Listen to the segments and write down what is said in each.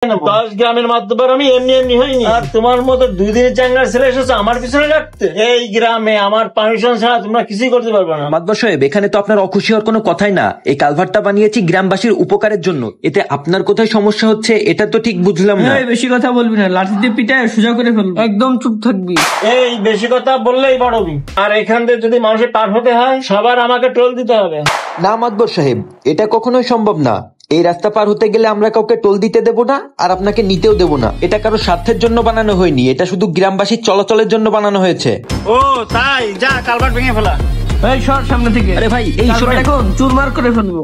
10 গ্রামের মাধ্যমে আমি এমনি এমনি হইনি। আর তোমার মতো 2 দিনের চাঙ্গার ছেলে এসেছে আমার পিছনে রাখতে। এই গ্রামে আমার পারমিশন ছাড়া তোমরা কিছুই করতে পারবে না। মাতবর সাহেব, এখানে তো আপনার অখুশি হওয়ার কোনো কথাই না। এই কালভার্টটা বানিয়েছি গ্রামবাসীর উপকারের জন্য। এতে আপনার কোথায় সমস্যা হচ্ছে এটা তো ঠিক বুঝলাম না। বেশি কথা বলবি না, লাঠি দিয়ে পিটায় সোজা করে ফেলবো। একদম চুপ থাকবি। এই বেশি কথা বললেই বড়বি। আর এখান থেকে যদি মানুষের পার হতে হয় সবার আমাকে টোল দিতে হবে। না মাতবর সাহেব, এটা কখনোই সম্ভব না। এই রাস্তা পার হতে গেলে আমরা কাউকে টোল দিতে দেব না, আর আপনাকে নিতেও দেব না। এটা কারো স্বার্থের জন্য বানানো হয়নি, এটা শুধু গ্রামবাসীর চলাচলের জন্য বানানো হয়েছে। ও তাই, যা কালভার্ট ভেঙে ফেলা। এই সর সামনে থেকে। আরে ভাই, এই শোনেন, এখন চুরমার করে ফেলবো।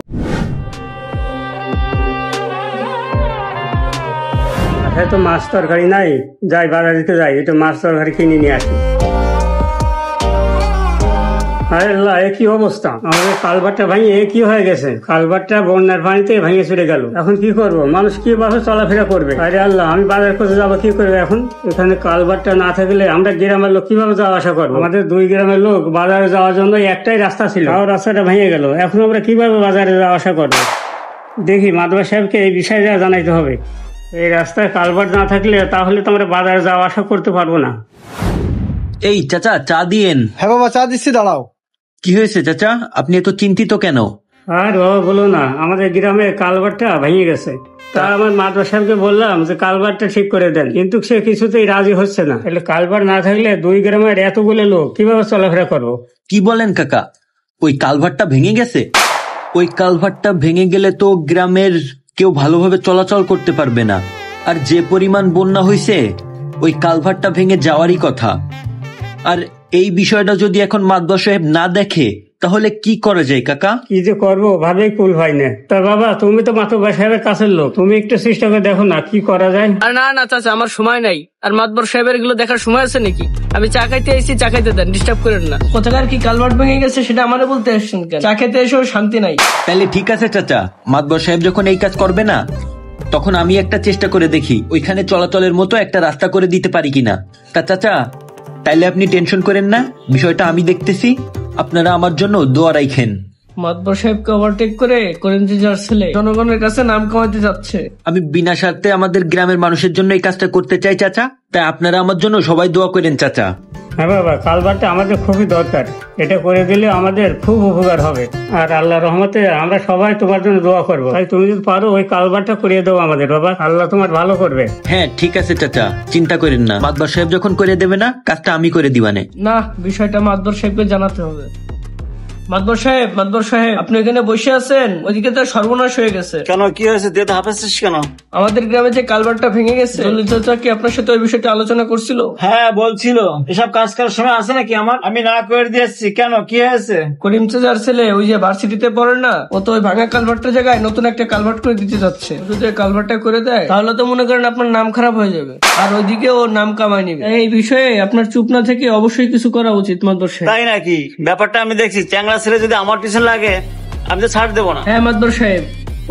তো মাছ তরকারি নাই, যাই বাজারে দিতে যাই, একটু মাছ তরকারি কিনে নিয়ে আসি। আরে আল্লাহ, এ কি অবস্থা! আমাদের কালভার্টটা ভেঙে কি হয়ে গেছে? কালভার্টটা বন্যার পানিতে ভেঙে চলে গেল। এখন কি করব? মানুষ কিভাবে চলাফেরা করবে? আরে আল্লাহ, আমি বাজার করতে যাবো কি করবে এখন? এখানে কালভার্টটা না থাকলে আমরা গ্রামের লোক কিভাবে যাওয়া আসা করবো? আমাদের 2 গ্রামের লোক বাজারে যাওয়ার জন্য একটাই রাস্তা ছিল, তাও রাস্তাটা ভেঙে গেল। এখন আমরা কিভাবে বাজারে যাওয়া আসা করবো? দেখি মাদবা সাহেবকে এই বিষয়ে জানাইতে হবে। এই রাস্তায় কালভার্ট না থাকলে তাহলে তো আমরা বাজারে যাওয়া আসা করতে পারবো না। এই চাচা, চা দিয়েন। হ্যাঁ বাবা, চা দিচ্ছি, দাঁড়াও। কি হয়েছে চাচা, আপনি এত চিন্তিত কেন? আর বাবা বলো না, আমাদের গ্রামে কালভার্টটা ভেঙে গেছে। তা আমার মাদবা সাহেবকে বললাম যে কালভার্টটা ঠিক করে দেন, কিন্তু সে কিছুতেই রাজি হচ্ছে না। তাহলে কালভার্ট না থাকলে 2 গ্রামের এতগুলো লোক কিভাবে চলাফেরা করবো? কি বলেন কাকা, ওই কালভার্টটা ভেঙে গেছে? ওই কালভার্টটা ভেঙে গেলে তো গ্রামের কেউ ভালোভাবে চলাচল করতে পারবে না। আর যে পরিমাণ বন্যা হয়েছে, ওই কালভার্টটা ভেঙে যাওয়ারই কথা। আর এই বিষয়টা যদি এখন মাদবর সাহেব না দেখে তাহলে কি করা যায় কাকা? কি যে করবো ভাবেই কুল হয় না। তা বাবা, তুমি তো মাতব্বর সাহেবের কাছের লোক, তুমি একটু চেষ্টা করে দেখো না কি করা যায়। আর না না চাচা, আমার সময় নাই। আর মাতবর সাহেবের এগুলো দেখার সময় আছে নাকি? আমি চা খাইতে এসেছি, চা খাইতে দেন, ডিস্টার্ব করেন না। কোথাকার কি কালভার্ট ভেঙে গেছে সেটা আমারে বলতে আসছেন কেন? চা খেতে এসেও শান্তি নাই। তাহলে ঠিক আছে চাচা, মাদবর সাহেব যখন এই কাজ করবে না, তখন আমি একটা চেষ্টা করে দেখি ওইখানে চলাচলের মতো একটা রাস্তা করে দিতে পারি কিনা। তা চাচা, তাইলে আপনি টেনশন করেন না, বিষয়টা আমি দেখতেছি। আপনারা আমার জন্য দোয়া রাখেন। মাতবর সাহেবকে ওভারটেক করে করিমজি যার ছেলে জনগণের কাছে নাম কামাতে যাচ্ছে। আমি বিনা স্বার্থে আমাদের গ্রামের মানুষের জন্য এই কাজটা করতে চাই চাচা, তাই আপনারা আমার জন্য সবাই দোয়া করেন চাচা। হ্যাঁ বাবা, কালভার্টটা আমাদের খুবই দরকার, এটা করে দিলে আমাদের খুব উপকার হবে। আর আল্লাহ রহমতে আমরা সবাই তোমার জন্য দোয়া করবো। তাই তুমি যদি পারো ওই কালভার্টটা করিয়ে দাও আমাদের, বাবা, আল্লাহ তোমার ভালো করবে। হ্যাঁ ঠিক আছে চাচা, চিন্তা করেন না। মাদবর সাহেব যখন করে দেবে না, কাজটা আমি করে দিবানে। না, বিষয়টা মাতবর সাহেবকে জানাতে হবে। মাতবর সাহেব, মাতবর সাহেব, আপনি এখানে বসে আছেন, ওইদিকে তো সর্বনাশ হয়ে গেছে। কেন, কি হয়েছে? দিয়ে হাঁপাচ্ছিস কেন? আমাদের গ্রামে যে কালভার্টটা ভেঙে গেছে, চাচা কি আপনার সাথে ওই বিষয়টা আলোচনা করছিল? হ্যাঁ বলছিল। এসব কাজ করার সময় আছে নাকি আমার? আমি না করে দিয়েছি। কেন, কি হয়েছে? করিম চাচার ছেলে ওই যে ভার্সিটিতে পড়ে না, ও তো ওই ভাঙা কালভার্টের জায়গায় নতুন একটা কালভার্ট করে দিতে যাচ্ছে। যদি কালভার্টটা করে দেয় তাহলে তো মনে করেন আপনার নাম খারাপ হয়ে যাবে, আর ওইদিকে ও নাম কামাই নিবে। এই বিষয়ে আপনার চুপ না থেকে অবশ্যই কিছু করা উচিত মাতবর সাহেব। তাই নাকি? ব্যাপারটা আমি দেখছি। চ্যাংড়া ছেলে যদি আমার পিছনে লাগে আমি তো ছাড় দেবো না। হ্যাঁ মাতবর সাহেব,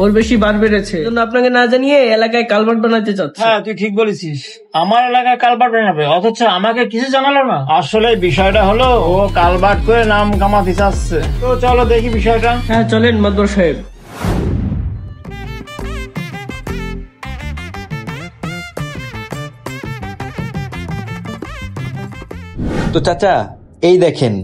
ওর বেশি বার বেড়েছে, আপনাকে না জানিয়ে এলাকায় কালভার্ট বানাতে চাচ্ছে। হ্যাঁ তুই ঠিক বলেছিস, আমার এলাকায় কালভার্ট বানাবে, অথচ আমাকে কিছু জানালো না। আসলে বিষয়টা হলো ও কালভার্ট করে নাম কামাতে চাচ্ছে। তো চলো দেখি বিষয়টা। হ্যাঁ চলেন মাতবর সাহেব। তো চাচা, এই দেখেন,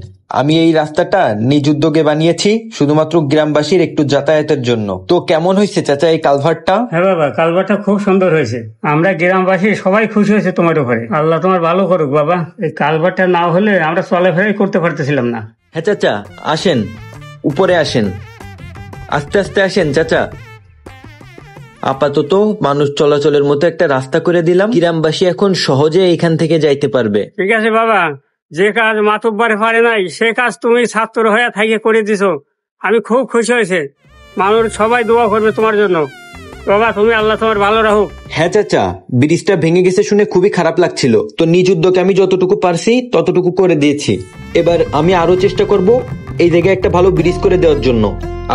আমি এই রাস্তাটা নিজ উদ্যোগে বানিয়েছি শুধুমাত্র গ্রামবাসীর একটু যাতায়াতের জন্য। তো কেমন হয়েছে চাচা এই কালভার্টটা? হ্যাঁ বাবা, কালভার্টটা খুব সুন্দর হয়েছে। আমরা গ্রামবাসী সবাই খুশি হয়েছে তোমার উপরে। আল্লাহ তোমার ভালো করুক বাবা। এই কালভার্টটা না হলে আমরা চলাফেরাই করতে পারতেছিলাম না। হ্যাঁ চাচা, আসেন, উপরে আসেন, আস্তে আস্তে আসেন চাচা। আপাতত মানুষ চলাচলের মতো একটা রাস্তা করে দিলাম, গ্রামবাসী এখন সহজে এখান থেকে যাইতে পারবে। ঠিক আছে বাবা, যে কাজ মাতব্বরে পারে নাই সে কাজ তুমি ছাত্র হয়ে থাকে করে দিছো। আমি খুব খুশি হয়েছে। মানুষ সবাই দোয়া করবে তোমার জন্য। বাবা, তুমি আল্লাহ তোমার ভালো রাখুক। হ্যাঁ চাচা, ব্রিজটা ভেঙে গেছে শুনে খুবই খারাপ লাগছিল, তো নিজ উদ্যোগে আমি যতটুকু পারছি ততটুকু করে দিয়েছি। এবার আমি আরো চেষ্টা করব এই জায়গায় একটা ভালো ব্রিজ করে দেওয়ার জন্য।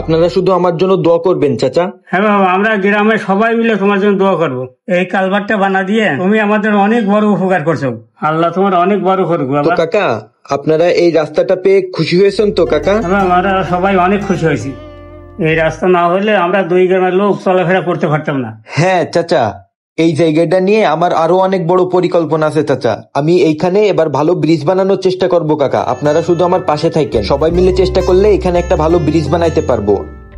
আপনারা শুধু আমার জন্য দোয়া করবেন চাচা। হ্যাঁ বাবা, আমরা গ্রামের সবাই মিলে তোমার জন্য দোয়া করবো। এই কালভার্টটা বানা দিয়ে তুমি আমাদের অনেক বড় উপকার করছো। আল্লাহ তোমার অনেক বড় করুক তো বাবা। কাকা, আপনারা এই রাস্তাটা পেয়ে খুশি হয়েছেন তো কাকা? আমরা সবাই অনেক খুশি হয়েছি। এই রাস্তা না হলে আমরা 2 গ্রামের লোক চলাফেরা করতে পারতাম না। হ্যাঁ চাচা, এই জায়গাটা নিয়ে আমার আরো অনেক বড় পরিকল্পনা আছে চাচা। আমি এইখানে এবার ভালো ব্রিজ বানানোর চেষ্টা করব কাকা, আপনারা শুধু আমার পাশে থাকেন। সবাই মিলে চেষ্টা করলে এখানে একটা ভালো ব্রিজ বানাইতে পারবো।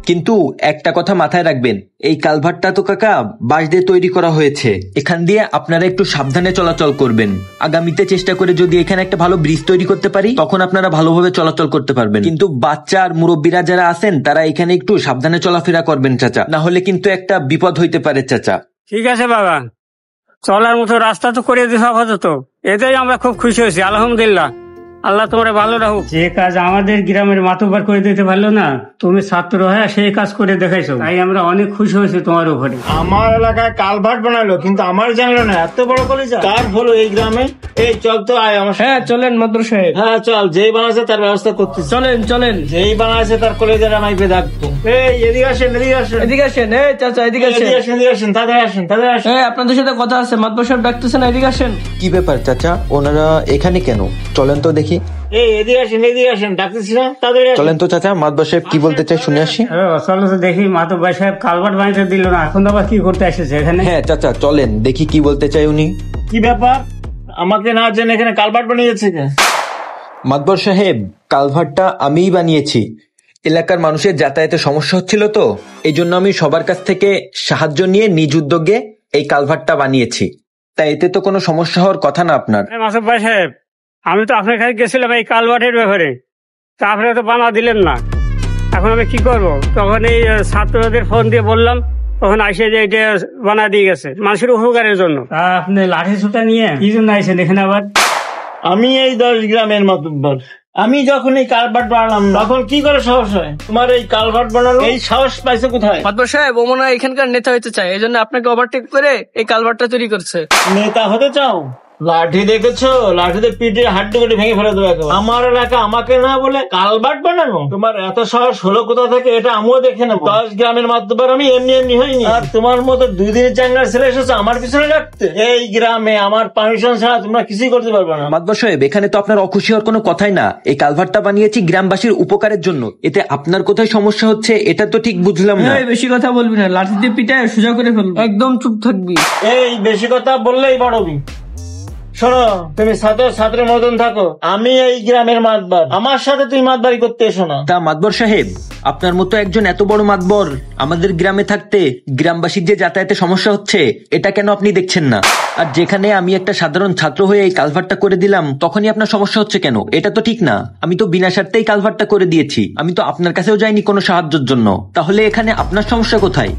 কিন্তু একটা কথা মাথায় রাখবেন, এই কালভার্টটা তো কাকা বাঁশ দিয়ে তৈরি করা হয়েছে। এখান দিয়ে আপনারা একটু সাবধানে চলাচল করবেন। আগামীতে চেষ্টা করে যদি এখানে একটা ভালো ব্রিজ তৈরি করতে পারি, তখন আপনারা ভালোভাবে চলাচল করতে পারবেন। কিন্তু বাচ্চা আর মুরব্বীরা যারা আছেন তারা এখানে একটু সাবধানে চলাফেরা করবেন চাচা, না হলে কিন্তু একটা বিপদ হইতে পারে চাচা। ঠিক আছে বাবা, চলার মতো রাস্তা তো করে দিস আপাতত, এতেই আমরা খুব খুশি হয়েছি। আলহামদুলিল্লাহ, আল্লাহ তোমার ভালো রাখুক। যে কাজ আমাদের গ্রামের মাতব্বর করে দিতে পারলো না, তুমি ছাত্র হয়ে সেই কাজ করে দেখাইছো, তাই আমরা অনেক খুশি হয়েছি তোমার উপরে। আমার এলাকায় কালভার্ট বানালো, কিন্তু আমার জানলো না এত বড় কলেজা কার হলো এই গ্রামে। এই চল তো আয় আমার সাথে। হ্যাঁ চলেন মাদবর সাহেব। হ্যাঁ চল, যেই বানাচ্ছে তার ব্যবস্থা করতেছি। চলেন চলেন। যেই বানাচ্ছে তার কলেজের আমাকে ডাকতো। এই এদিকে আসেন, এদিকে আসেন, এদিকে আসেন। এই চাচা এদিকে আসেন। এদিকে আসেন, এদিকে আসেন, তাদের আসেন, তাদের আসেন। হ্যাঁ আপনাদের সাথে কথা আছে, মাদবর সাহেব ডাকতেছেন, এদিকে আসেন। কি ব্যাপার চাচা, ওনারা এখানে কেন? চলেন তো দেখি। এই এদিকে আসেন, এদিকে আসেন, ডাকতেছি না, তাদের আসেন। চলেন তো চাচা, মাতবার সাহেব কি বলতে চাই শুনে আসি। চলো তো দেখি, মাতব্বর সাহেব কালভার্ট বানাতে দিল না, এখন আবার কি করতে এসেছে এখানে? হ্যাঁ চাচা চলেন দেখি কি বলতে চাই উনি। কি ব্যাপার, আমাকে না জেনে এখানে কালভার্ট বানিয়েছে কে? মাতবর সাহেব, কালভার্টটা আমিই বানিয়েছি। এলাকার মানুষের যাতায়াতে সমস্যা হচ্ছিল তো, এই জন্য আমি সবার কাছ থেকে সাহায্য নিয়ে নিজ উদ্যোগে এই কালভার্টটা বানিয়েছি। তাই এতে তো কোনো সমস্যা হওয়ার কথা না আপনার। মাতব্বর সাহেব, আমি তো আপনার কাছে গেছিলাম এই কালভার্টের ব্যাপারে, তা আপনারা তো বানা দিলেন না। এখন আমি কি করব? তখন এই ছাত্রদের ফোন দিয়ে বললাম, তখন আসে যে এটা বানা দিয়ে গেছে মানুষের উপকারের জন্য। আপনি লাঠি ছুটা নিয়ে কি জন্য আইসেন এখানে আবার? আমি এই 10 গ্রামের মাতব্বর। আমি যখন এই কালভার্ট বানালাম তখন কি করে সাহস হয় তোমার এই কালভার্ট বানানো? এই সাহস পাইছে কোথায়? মাদবর সাহেব ও মনে হয় এখানকার নেতা হইতে চায়, এই জন্য আপনাকে ওভারটেক করে এই কালভার্টটা তৈরি করছে। নেতা হতে চাও? লাঠি দেখেছো? লাঠিতে পিঠে হাড্ডি করে ভেঙে ফেলে দেবো একেবারে। আমার এলাকা আমাকে না বলে কালভার্ট বানানো? তোমার এত সাহস হলো কোথা থেকে, এটা আমিও দেখে নেবো। 10 গ্রামের মাতব্বর আমি এমনি এমনি হইনি। আর তোমার মতো 2 দিনের চাঙ্গার ছেলে এসেছে আমার পিছনে রাখতে। এই গ্রামে আমার পারমিশন ছাড়া তোমরা কিছুই করতে পারবে না। মাতবর সাহেব, এখানে তো আপনার অখুশি হওয়ার কোনো কথাই না। এই কালভার্টটা বানিয়েছি গ্রামবাসীর উপকারের জন্য, এতে আপনার কোথায় সমস্যা হচ্ছে এটা তো ঠিক বুঝলাম না। এই বেশি কথা বলবি না, লাঠি দিয়ে পিটায় সোজা করে ফেলবো, একদম চুপ থাকবি। এই বেশি কথা বললেই বাড়বি। শোনো, তুমি ছাত্রের মতন থাকো, আমি এই গ্রামের মাতবার, আমার সাথে তুমি মাতবাড়ি করতে এসো না। তা মাতবর সাহেব, আপনার মতো একজন এত বড় মাতবর আমাদের গ্রামে থাকতে গ্রামবাসীর যে যাতায়াতে সমস্যা হচ্ছে এটা কেন আপনি দেখছেন না? আর যেখানে আমি একটা সাধারণ ছাত্র হয়ে এই কালভার্টটা করে দিলাম তখনই আপনার সমস্যা হচ্ছে কেন? এটা তো ঠিক না। আমি তো বিনা স্বার্থেই কালভার্টটা করে দিয়েছি, আমি তো আপনার কাছেও যাইনি কোনো সাহায্যের জন্য। তাহলে এখানে আপনার সমস্যা কোথায়?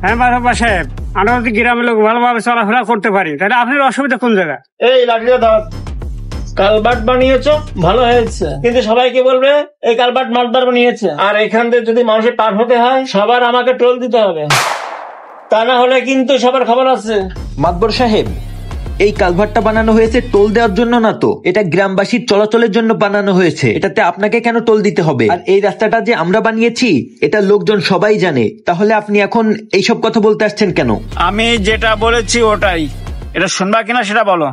হ্যাঁ মাতব্বর সাহেব, আমরা যদি গ্রামের লোক ভালোভাবে চলাফেরা করতে পারি তাহলে আপনার অসুবিধা কোন জায়গায়? এই লাঠিটা ধর। কালভার্ট বানিয়েছো ভালো হয়েছে, কিন্তু সবাইকে বলবে এই কালভার্ট মাতবার বানিয়েছে। আর এখান থেকে যদি মানুষের পার হতে হয় সবার আমাকে টোল দিতে হবে, তা না হলে কিন্তু সবার খবর আছে। মাতবর সাহেব, এই কালভার্টটা বানানো হয়েছে টোল দেওয়ার জন্য না তো, এটা গ্রামবাসীর চলাচলের জন্য বানানো হয়েছে। এটাতে আপনাকে কেন টোল দিতে হবে? আর এই রাস্তাটা যে আমরা বানিয়েছি এটা লোকজন সবাই জানে, তাহলে আপনি এখন এইসব কথা বলতে আসছেন কেন? আমি যেটা বলেছি ওটাই, এটা শুনবা কিনা সেটা বলো।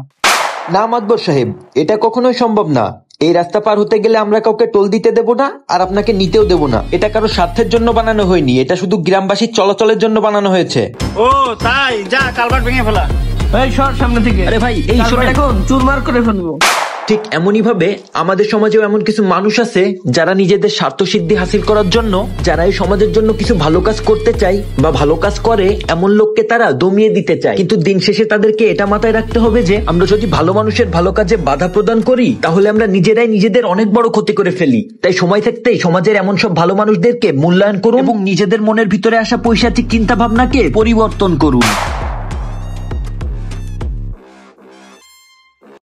না মাতবর সাহেব, এটা কখনোই সম্ভব না। এই রাস্তা পার হতে গেলে আমরা কাউকে টোল দিতে দেব না, আর আপনাকে নিতেও দেব না। এটা কারো স্বার্থের জন্য বানানো হয়নি, এটা শুধু গ্রামবাসীর চলাচলের জন্য বানানো হয়েছে। ও তাই, যা কালভার্ট ভেঙে ফেলা। এই সর সামনে থেকে। আরে ভাই, এই শোনেন, এখন চুরমার করে ফেলবো। ঠিক এমনই ভাবে আমাদের সমাজেও এমন কিছু মানুষ আছে যারা নিজেদের স্বার্থ সিদ্ধি হাসিল করার জন্য, যারা এই সমাজের জন্য কিছু ভালো কাজ করতে চায় বা ভালো কাজ করে, এমন লোককে তারা দমিয়ে দিতে চায়। কিন্তু দিন শেষে তাদেরকে এটা মাথায় রাখতে হবে যে আমরা যদি ভালো মানুষের ভালো কাজে বাধা প্রদান করি তাহলে আমরা নিজেরাই নিজেদের অনেক বড় ক্ষতি করে ফেলি। তাই সময় থাকতেই সমাজের এমন সব ভালো মানুষদেরকে মূল্যায়ন করুন এবং নিজেদের মনের ভিতরে আসা পৈশাচিক চিন্তা ভাবনাকে পরিবর্তন করুন।